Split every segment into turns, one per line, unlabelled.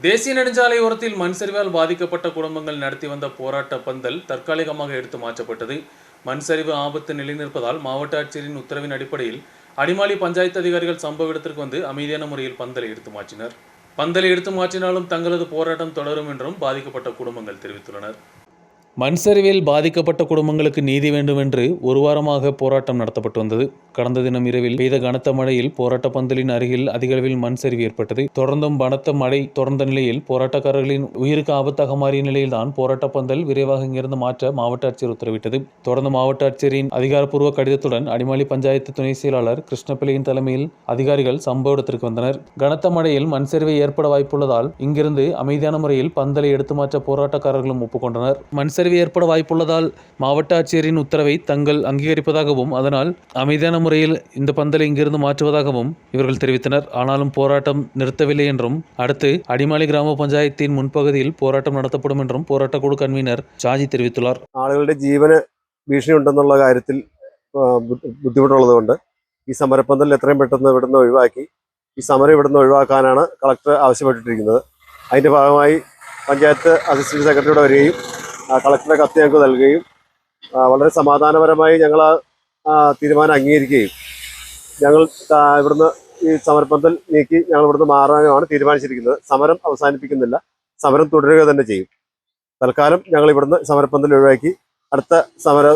தேசிய நெடுஞ்சாலையோரத்தில் மண் சரிவால் பாதிக்கப்பட்ட குடும்பங்கள் நடத்தி வந்த போராட்ட பந்தல் தற்காலிகமாக எடுத்து மாற்றப்பட்டது. மண் சரிவு ஆபத்து நிலைநிற்பதால் மாவட்ட ஆட்சியரின் உத்தரவின் அடிப்படையில் அடிமாலி பஞ்சாயத்து அதிகாரிகள் சம்பவ இடத்திற்கு வந்து அமைதியான முறையில் பந்தலை எடுத்து மாற்றினர். பந்தலை எடுத்து மாற்றினாலும் தங்களது போராட்டம் தொடரும் என்றும் பாதிக்கப்பட்ட குடும்பங்கள் தெரிவித்துள்ளனர். மண் சரிவில் பாதிக்கப்பட்ட குடும்பங்களுக்கு நீதி வேண்டும் என்று ஒரு வாரமாக போராட்டம் நடத்தப்பட்டு வந்தது. கடந்த தினம் இரவில் பெய்த கனத்த மழையில் போராட்ட பந்தலின் அருகில் அதிக அளவில் மண் சரிவு ஏற்பட்டது. தொடர்ந்தும் பலத்த மழை தொடர்ந்த நிலையில் போராட்டக்காரர்களின் உயிருக்கு ஆபத்தாக மாறிய நிலையில்தான் போராட்ட பந்தல் விரைவாக இங்கிருந்து மாற்ற மாவட்ட ஆட்சியர் உத்தரவிட்டது. தொடர்ந்து மாவட்ட ஆட்சியரின் அதிகாரப்பூர்வ கடிதத்துடன் அடிமாலி பஞ்சாயத்து துணை செயலாளர் கிருஷ்ணபிள்ளையின் தலைமையில் அதிகாரிகள் சம்பவ இடத்திற்கு வந்தனர். கனத்த மழையில் மண் சரிவு ஏற்பட வாய்ப்புள்ளதால் இங்கிருந்து அமைதியான முறையில் பந்தலை எடுத்து மாற்ற போராட்டக்காரர்களும் ஒப்புக்கொண்டனர். மண் சரிவு ஏற்பட வாய்ப்புள்ளதால் மாவட்ட ஆட்சியரின் உத்தரவை தங்கள் அங்கீகரிப்பதாகவும் அதனால் அமைதியான முறையில் இந்த பந்தலை இங்கிருந்து மாற்றுவதாகவும் இவர்கள் தெரிவித்தனர். ஆனாலும் போராட்டம் நிறுத்தவில்லை என்றும் அடுத்து அடிமாலி கிராம பஞ்சாயத்தின் முன்பகுதியில் போராட்டம் நடத்தப்படும் என்றும் போராட்ட குழு கன்வீனர் ഷാജി தெரிவித்துள்ளார்.
ആളുകളുടെ ജീവന് ഭീഷണി ഉണ്ടെന്നുള്ള കാര്യത്തിൽ ബുദ്ധിമുട്ടുള്ളതുകൊണ്ട് ഈ സമരപ്പന്തൽ എത്രയും പെട്ടെന്ന് ഇവിടുന്ന് ഒഴിവാക്കി ഈ സമരം ഇവിടുന്ന് ഒഴിവാക്കാനാണ് കളക്ടർ ആവശ്യപ്പെട്ടിരിക്കുന്നത്. അതിൻ്റെ ഭാഗമായി പഞ്ചായത്ത് അസിസ്റ്റന്റ് സെക്രട്ടറിയുടെ വരികയും കളക്ടറുടെ കത്ത് ഞങ്ങൾക്ക് നൽകുകയും വളരെ സമാധാനപരമായി ഞങ്ങൾ ആ തീരുമാനം അംഗീകരിക്കുകയും ഞങ്ങൾ ഇവിടുന്ന് ഈ സമരപ്പന്തൽ നീക്കി ഞങ്ങൾ ഇവിടുന്ന് മാറാനുമാണ് തീരുമാനിച്ചിരിക്കുന്നത്. സമരം അവസാനിപ്പിക്കുന്നില്ല, സമരം തുടരുക തന്നെ ചെയ്യും. തൽക്കാലം ഞങ്ങൾ ഇവിടുന്ന് സമരപ്പന്തൽ ഒഴിവാക്കി அடுத்த சமர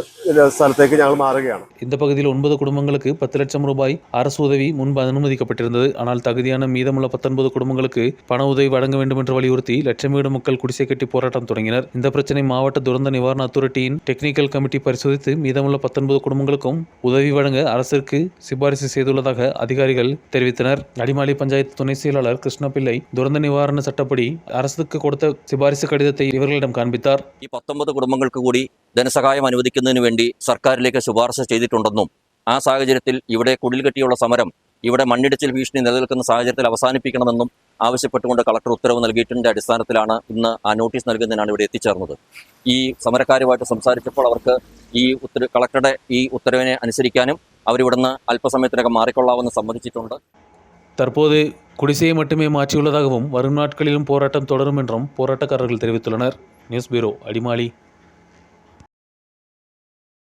ஸ்தலத்துக்கு நாங்கள் மாறுകയാണ്.
இந்த பகுதியில் 9 குடும்பங்களுக்கு 10 லட்சம் ரூபாய் அரசு உதவி முன்பு அனுமதிக்கப்பட்டிருந்தது. ஆனால் தகுதியான மீதமுள்ள 19 குடும்பங்களுக்கு பண உதவி வழங்க வேண்டும் என்று வலியுறுத்தி லட்சம் வீடு மக்கள் குடிசை கட்டி போராட்டம் தொடங்கினர். இந்த பிரச்சனை மாவட்ட துரந்த நிவாரண அத்தாரிட்டியின் டெக்னிக்கல் கமிட்டி பரிசோதித்து மீதமுள்ள 19 குடும்பங்களுக்கும் உதவி வழங்க அரசிற்கு சிபாரிசு செய்துள்ளதாக அதிகாரிகள் தெரிவித்தனர். அடிமாலி பஞ்சாயத்து துணை செயலாளர் கிருஷ்ணபிள்ளை துரந்த நிவாரண சட்டப்படி அரசுக்கு கொடுத்த சிபாரிசு கடிதத்தை இவர்களிடம் காண்பித்தார்.
ഈ 19 കുടുംബങ്ങൾക്ക് കൂടി ധനസഹായം അനുവദിക്കുന്നതിന് വേണ്ടി സർക്കാരിലേക്ക് ശുപാർശ ചെയ്തിട്ടുണ്ടെന്നും ആ സാഹചര്യത്തിൽ ഇവിടെ കുടിൽ കെട്ടിയുള്ള സമരം ഇവിടെ മണ്ണിടിച്ചിൽ ഭീഷണി നിലനിൽക്കുന്ന സാഹചര്യത്തിൽ അവസാനിപ്പിക്കണമെന്നും ആവശ്യപ്പെട്ടുകൊണ്ട് കളക്ടർ ഉത്തരവ് നൽകിയതിൻ്റെ അടിസ്ഥാനത്തിലാണ് ഇന്ന് ആ നോട്ടീസ് നൽകുന്നതിനാണ് ഇവിടെ എത്തിച്ചേർന്നത്. ഈ സമരക്കാരുമായിട്ട് സംസാരിച്ചപ്പോൾ അവർക്ക് ഈ കളക്ടറുടെ ഈ ഉത്തരവിനെ അനുസരിക്കാനും അവരിവിടുന്ന് അല്പസമയത്തിനകം മാറിക്കൊള്ളാമെന്ന് സമ്മതിച്ചിട്ടുണ്ട്.
தற்போது குடிசையை மட்டுமே மாற்றியுள்ளதாகவும் வரும் நாட்களிலும் போராட்டம் தொடரும் என்றும் போராட்டக்காரர்கள் தெரிவித்துள்ளனர். News bureau, Adimali.